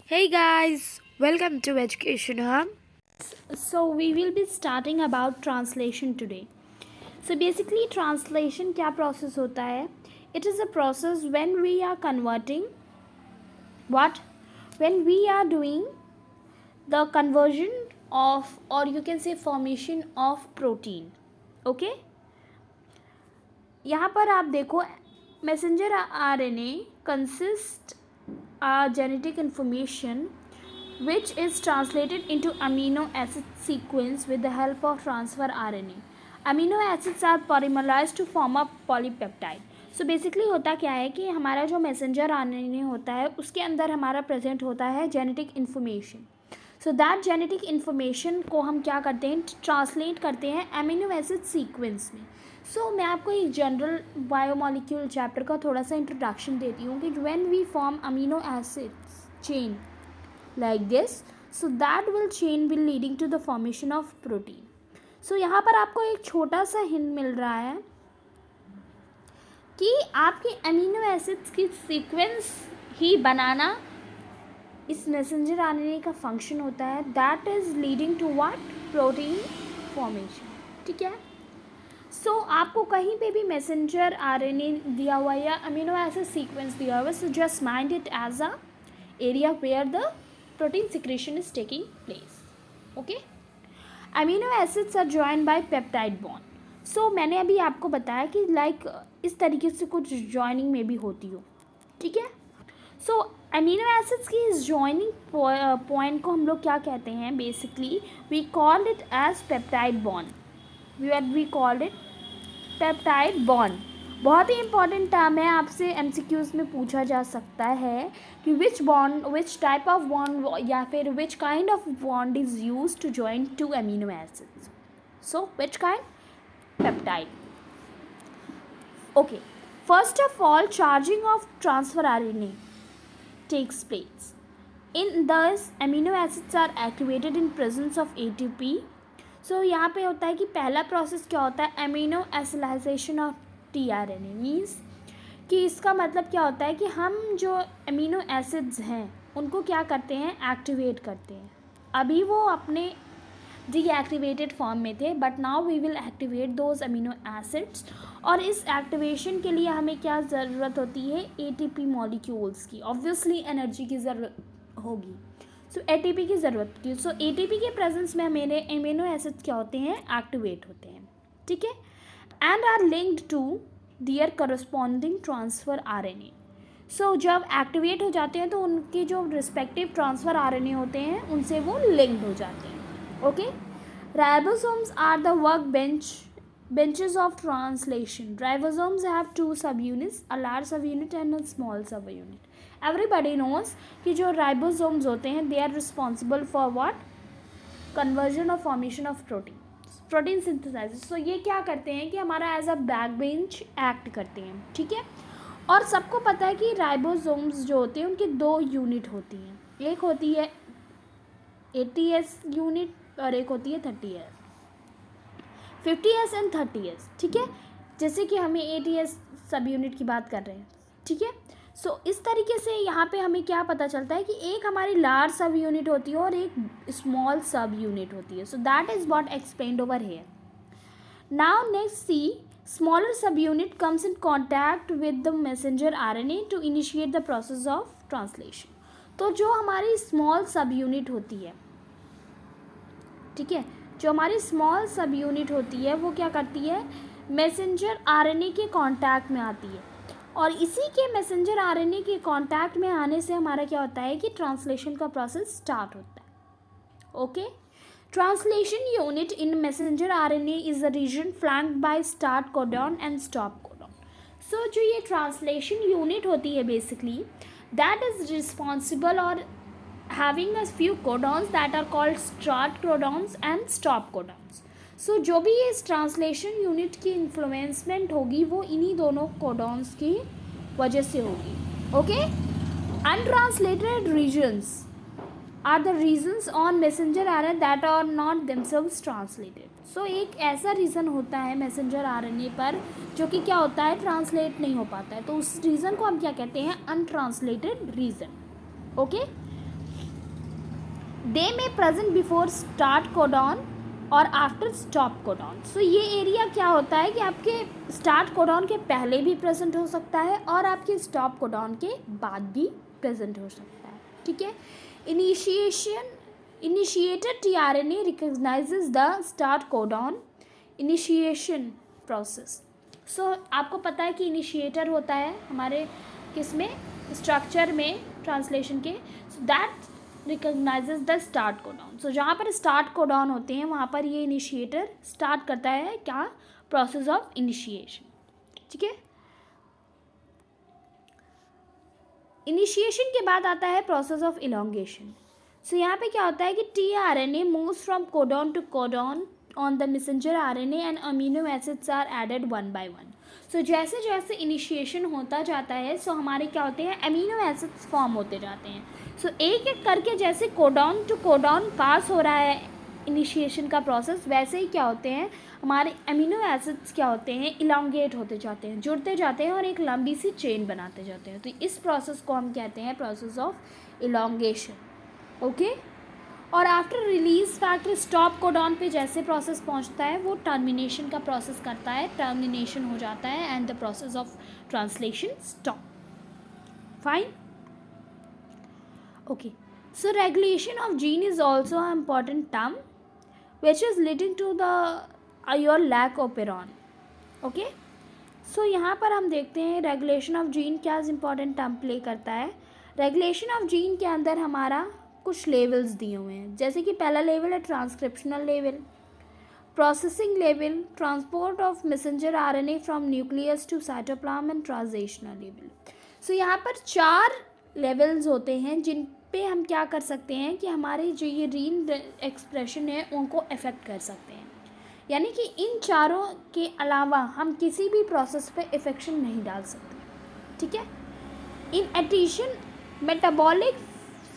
Hey guys, welcome to Education Hub. So we will be starting about translation today. So basically translation क्या process होता है? It is a process when we are converting what? When we are doing the conversion of, or you can say formation of protein. Okay? यहाँ पर आप देखो messenger RNA consists genetic information which is translated into amino acid sequence with the help of transfer RNA. Amino acids are polymerized to form a polypeptide. So basically होता क्या है कि हमारा जो मैसेंजर RNA होता है उसके अंदर हमारा प्रेजेंट होता है genetic information. So that genetic information को हम क्या करते हैं, ट्रांसलेट करते हैं अमीनो एसिड सीक्वेंस में. सो मैं आपको एक जनरल बायोमोलिक्यूल चैप्टर का थोड़ा सा इंट्रोडक्शन देती हूँ कि when we form amino acids chain like this, so that will chain will leading to the formation of protein. So यहाँ पर आपको एक छोटा सा हिंट मिल रहा है कि आपके अमीनो एसिड्स की सीक्वेंस ही बनाना इस मैसेंजर आरएनए का फंक्शन होता है. That is leading to what? Protein formation. ठीक है. सो आपको कहीं पे भी मैसेंजर आरएनए दिया हुआ या अमीनो एसिड सीक्वेंस दिया हुआ, so just mind it as a area where the protein secretion is taking place. Okay, amino acids are joined by peptide bond. So मैंने अभी आपको बताया कि लाइक इस तरीके से कुछ जॉइनिंग में भी होती हो. ठीक है. सो अमीनो एसिड्स की इस जॉइनिंग पॉइंट को हम लोग क्या कहते हैं? Basically we called it as peptide bond. We called it peptide bond. बहुत ही इंपॉर्टेंट टर्म है, आपसे एमसीक्यूज में पूछा जा सकता है कि विच टाइप ऑफ बॉन्ड या फिर which kind of bond is use to join to amino acids. So which kind? Peptide. Okay. First of all, charging of transfer RNA takes place. In this amino acids are activated in presence of ATP. So यहाँ पे होता है कि पहला process क्या होता है? Amino acylation of tRNA. Means कि इसका मतलब क्या होता है कि हम जो अमीनो एसिड्स हैं उनको क्या करते हैं? एक्टिवेट करते हैं. अभी वो अपने डीएक्टिवेटेड फॉर्म में थे, but now we will activate those amino acids. और इस एक्टिवेशन के लिए हमें क्या ज़रूरत होती है? एटीपी मॉलिक्यूल्स की. ऑब्वियसली एनर्जी की ज़रूरत होगी, सो एटीपी की ज़रूरत होती है. सो एटीपी के प्रेजेंस में मेरे अमीनो एसिड्स क्या होते हैं? एक्टिवेट होते हैं. ठीक है. and are linked to their corresponding transfer RNA. So जब एक्टिवेट हो जाते हैं तो उनके जो रिस्पेक्टिव ट्रांसफ़र RNA होते हैं उनसे वो लिंक्ड हो जाते हैं. Okay. Ribosomes are the benches of translation. Ribosomes have two subunits, a large subunit and a small subunit. Everybody knows कि जो ribosomes होते हैं they are responsible for what? Conversion or formation of protein. Protein synthesize. So ये क्या करते हैं कि हमारा as a back bench act करते हैं. ठीक है. और सबको पता है कि राइबोसोम्स जो होते हैं उनकी दो यूनिट होती हैं. एक होती है 80S यूनिट और एक होती है 30S, 50S एंड 30S. ठीक है. जैसे कि हमें 80S सब यूनिट की बात कर रहे हैं. ठीक है. सो इस तरीके से यहाँ पे हमें क्या पता चलता है कि एक हमारी लार्ज सब यूनिट होती है और एक स्मॉल सब यूनिट होती है. So that is what explained over here. Now next see, smaller subunit comes in contact with the messenger RNA to initiate the process of translation. तो जो हमारी स्मॉल सब यूनिट होती है, ठीक है, जो हमारी स्मॉल सब यूनिट होती है वो क्या करती है? मैसेंजर आरएनए के कॉन्टैक्ट में आती है. और इसी के मैसेंजर आरएनए के कांटेक्ट में आने से हमारा क्या होता है कि ट्रांसलेशन का प्रोसेस स्टार्ट होता है. Okay. Translation unit in messenger RNA is a region flanked by start codon and stop codon. So जो ये ट्रांसलेशन यूनिट होती है बेसिकली दैट इज रिस्पॉन्सिबल और having a few codons that are called start codons and stop codons. So जो भी इस translation unit की इन्फ्लुएंसमेंट होगी वो इन्हीं दोनों कोडॉन्स की वजह से होगी. Okay. Untranslated regions are the regions on messenger RNA that are not themselves translated. So एक ऐसा रीज़न होता है मैसेंजर आरएनए पर जो कि क्या होता है? ट्रांसलेट नहीं हो पाता है. तो उस रीज़न को हम क्या कहते हैं? Untranslated reason. ओके. दे में प्रेजेंट बिफोर स्टार्ट कोडॉन और आफ्टर स्टॉप कोडॉन। सो ये एरिया क्या होता है कि आपके स्टार्ट कोडॉन के पहले भी प्रेजेंट हो सकता है और आपके स्टॉप कोडॉन के बाद भी प्रेजेंट हो सकता है, ठीक है। Initiated tRNA recognizes the start codon initiation process. So आपको पता है कि इनिशिएटर होता है हमारे किसमें, स्ट्रक्चर में, ट्रांसलेशन के, so that recognizes the start codon. So जहाँ पर स्टार्ट कोडॉन होते हैं वहाँ पर ये इनिशिएटर स्टार्ट करता है क्या, प्रोसेस ऑफ इनिशिएशन, ठीक है। इनिशिएशन के बाद आता है प्रोसेस ऑफ इलोंगेशन। सो यहाँ पे क्या होता है कि tRNA moves from codon to codon on the messenger RNA and amino acids are added one by one. So जैसे जैसे इनिशिएशन होता जाता है सो हमारे क्या होते हैं, अमीनो एसिड्स फॉर्म होते जाते हैं। सो एक एक करके जैसे कोडॉन टू कोडॉन पास हो रहा है इनिशिएशन का प्रोसेस, वैसे ही क्या होते हैं हमारे अमीनो एसिड्स क्या होते हैं, इलांगेट होते जाते हैं, जुड़ते जाते हैं और एक लंबी सी चेन बनाते जाते हैं। तो इस प्रोसेस को हम कहते हैं प्रोसेस ऑफ इलांगेशन, ओके। और after release factor stop codon पे जैसे प्रोसेस पहुंचता है वो टर्मिनेशन का प्रोसेस करता है, टर्मिनेशन हो जाता है and the process of translation stop, fine, okay. So regulation of gene is also a important term which is leading to the your lack operon, okay. So यहाँ पर हम देखते हैं रेगुलेशन ऑफ जीन क्या important term play करता है। Regulation of gene के अंदर हमारा कुछ लेवल्स दिए हुए हैं, जैसे कि पहला लेवल है transcriptional level, processing level, transport of messenger RNA from nucleus to cytoplasm and translational level. So यहाँ पर 4 लेवल्स होते हैं जिन पे हम क्या कर सकते हैं कि हमारे जो ये जीन एक्सप्रेशन है उनको अफेक्ट कर सकते हैं, यानी कि इन चारों के अलावा हम किसी भी प्रोसेस पे इफेक्शन नहीं डाल सकते, ठीक है। In addition metabolic,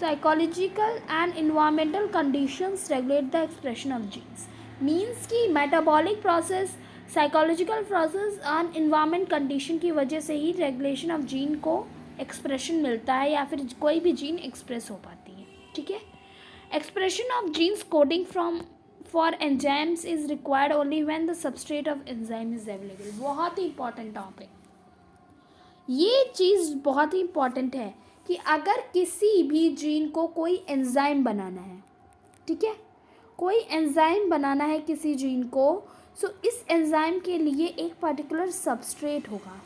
psychological and environmental conditions regulate the expression of genes. Means कि metabolic process, psychological process and environment condition की वजह से ही रेगुलेशन ऑफ जीन को एक्सप्रेशन मिलता है या फिर कोई भी जीन एक्सप्रेस हो पाती है, ठीक है। Expression of genes coding from for enzymes is required only when the substrate of enzyme is available. बहुत ही इंपॉर्टेंट टॉपिक, ये चीज़ बहुत ही इंपॉर्टेंट है कि अगर किसी भी जीन को कोई एंजाइम बनाना है, ठीक है, कोई एंजाइम बनाना है किसी जीन को, सो इस एंजाइम के लिए एक पर्टिकुलर सबस्ट्रेट होगा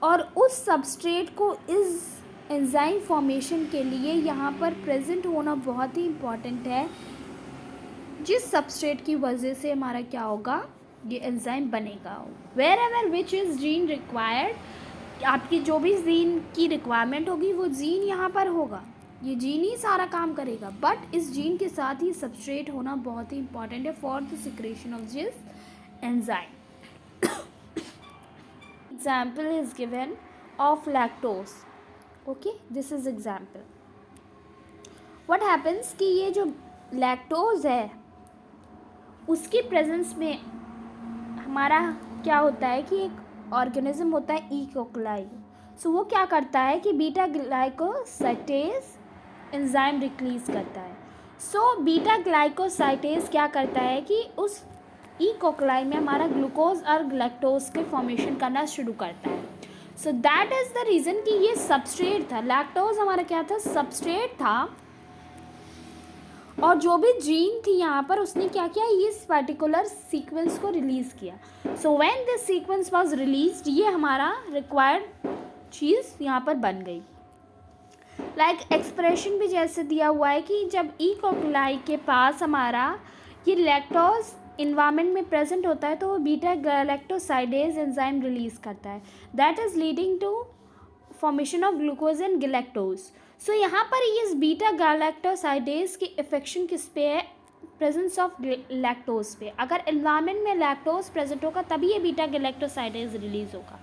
और उस सबस्ट्रेट को इस एंजाइम फॉर्मेशन के लिए यहाँ पर प्रेजेंट होना बहुत ही इम्पॉर्टेंट है, जिस सबस्ट्रेट की वजह से हमारा क्या होगा, ये एंजाइम बनेगा। Wherever which is gene required, आपकी जो भी जीन की रिक्वायरमेंट होगी वो जीन यहाँ पर होगा, ये जीन ही सारा काम करेगा, बट इस जीन के साथ ही सबस्ट्रेट होना बहुत ही इंपॉर्टेंट है for the secretion of this enzyme. Example is given of lactose, okay, this is example. What happens कि ये जो lactose है उसकी प्रेजेंस में हमारा क्या होता है कि एक ऑर्गेनिज्म होता है ई कोकोलाई। सो वो क्या करता है कि बीटा ग्लाइकोसाइटेज एंजाइम रिलीज करता है। सो बीटा ग्लाइकोसाइटेज क्या करता है कि उस ई कोकोलाई में हमारा ग्लूकोज और लैक्टोज के फॉर्मेशन करना शुरू करता है। So that is the reason कि ये सबस्ट्रेट था, लैक्टोज हमारा क्या था, सबस्ट्रेट था, और जो भी जीन थी यहाँ पर उसने क्या किया, इस पर्टिकुलर सीक्वेंस को रिलीज़ किया। So when this sequence was released, ये हमारा रिक्वायर्ड चीज़ यहाँ पर बन गई। लाइक एक्सप्रेशन भी जैसे दिया हुआ है कि जब ई कोकोलाई के पास हमारा ये लैक्टोज इन्वायरमेंट में प्रेजेंट होता है तो वो बीटा गैलेक्टोसाइडेज एंजाइम रिलीज़ करता है, that is leading to formation of glucose and galactose. So यहाँ पर इस बीटा गैलेक्टोसाइडेज की इफेक्शन किस पे है, प्रेजेंस ऑफ लैक्टोज पे। अगर इन्वायरमेंट में लैक्टोज प्रेजेंट होगा तभी ये बीटा गैलेक्टोसाइडेज रिलीज होगा,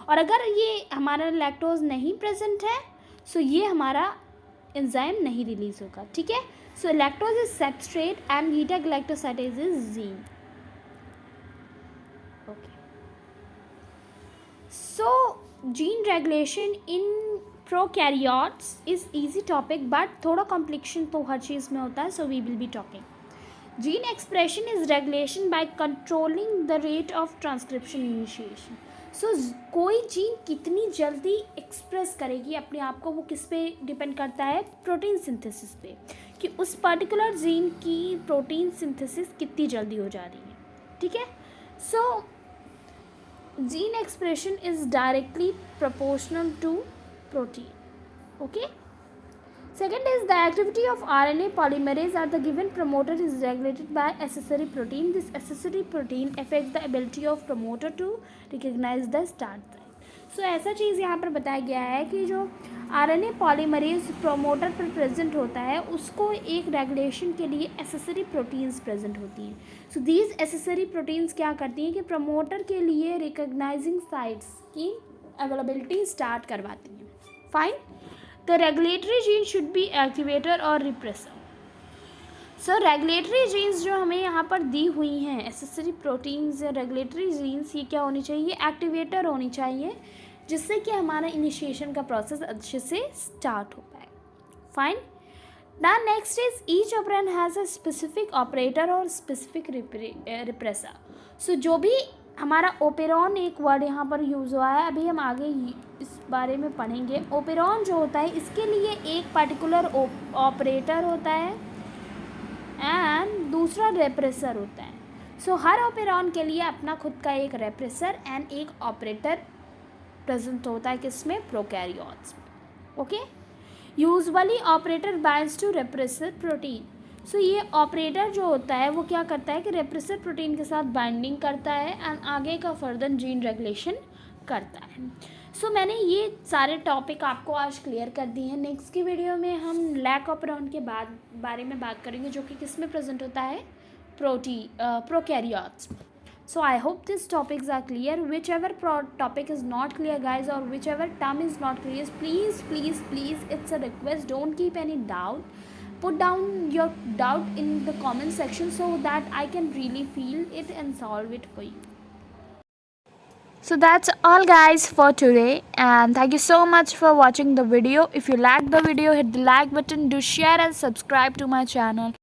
और अगर ये हमारा लैक्टोज नहीं प्रेजेंट है सो ये हमारा एंजाइम नहीं रिलीज होगा, ठीक है। So lactose is substrate and beta galactosidase is gene. Okay. So gene regulation in prokaryotes is easy topic but थोड़ा कॉम्प्लिकेशन तो हर चीज़ में होता है, so we will be talking. Gene expression is regulation by controlling the rate of transcription initiation. So कोई gene कितनी जल्दी एक्सप्रेस करेगी अपने आप को, वो किस पे डिपेंड करता है, प्रोटीन सिंथेसिस पे, कि उस पर्टिकुलर जीन की प्रोटीन सिंथेसिस कितनी जल्दी हो जा रही है। ठीक है, so gene expression is directly proportional to protein. Okay, second is the activity of RNA polymerase at the given promoter is regulated by accessory protein. This accessory protein affects the ability of promoter to recognize the start time. So ऐसा चीज़ यहाँ पर बताया गया है कि जो RNA polymerase promoter पर present होता है उसको एक रेगुलेशन के लिए एसेसरी प्रोटीन्स प्रेजेंट होती हैं. सो दीज एसेसरी प्रोटीन्स क्या करती हैं कि प्रमोटर के लिए रिकॉग्नाइजिंग साइट्स की अवेलेबिलिटी स्टार्ट करवाती हैं. Fine. The regulatory gene should be activator और रिप्रेसर. सो रेगुलेटरी जीन्स जो हमें यहाँ पर दी हुई हैं, एसेसरी प्रोटीन्स या रेगुलेटरी जीन्स, ये क्या होनी चाहिए, एक्टिवेटर होनी चाहिए, जिससे कि हमारा इनिशिएशन का प्रोसेस अच्छे से स्टार्ट हो पाए. Fine. The next is each operand has a specific operator और स्पेसिफिक रिप्रेसर. सो जो भी हमारा ओपेरॉन एक वर्ड यहाँ पर यूज़ हुआ है, अभी हम आगे इस बारे में पढ़ेंगे. ओपेरॉन जो होता है इसके लिए एक पर्टिकुलर ऑपरेटर होता है एंड दूसरा रेप्रेसर होता है. सो हर ऑपरेरॉन के लिए अपना खुद का एक रेप्रेसर एंड एक ऑपरेटर प्रेजेंट होता है, किसमें, प्रोकैरियोट्स में. Okay. Usually operator binds to repressor protein. So ये ऑपरेटर जो होता है वो क्या करता है कि रेप्रेसर प्रोटीन के साथ बाइंडिंग करता है एंड आगे का फर्दर जीन रेगुलेशन करता है. सो मैंने ये सारे टॉपिक आपको आज क्लियर कर दिए हैं. नेक्स्ट की वीडियो में हम लैक ऑपरेरॉन के बारे में बात करेंगे, जो कि किस में प्रेजेंट होता है, prokaryotes. So I hope these topics are clear. Whichever topic is not clear, guys, or whichever term is not clear, please, it's a request, don't keep any doubt. Put down your doubt in the comment section so that I can really feel it and solve it for you. So that's all, guys, for today, and thank you so much for watching the video. If you liked the video, hit the like button, do share and subscribe to my channel.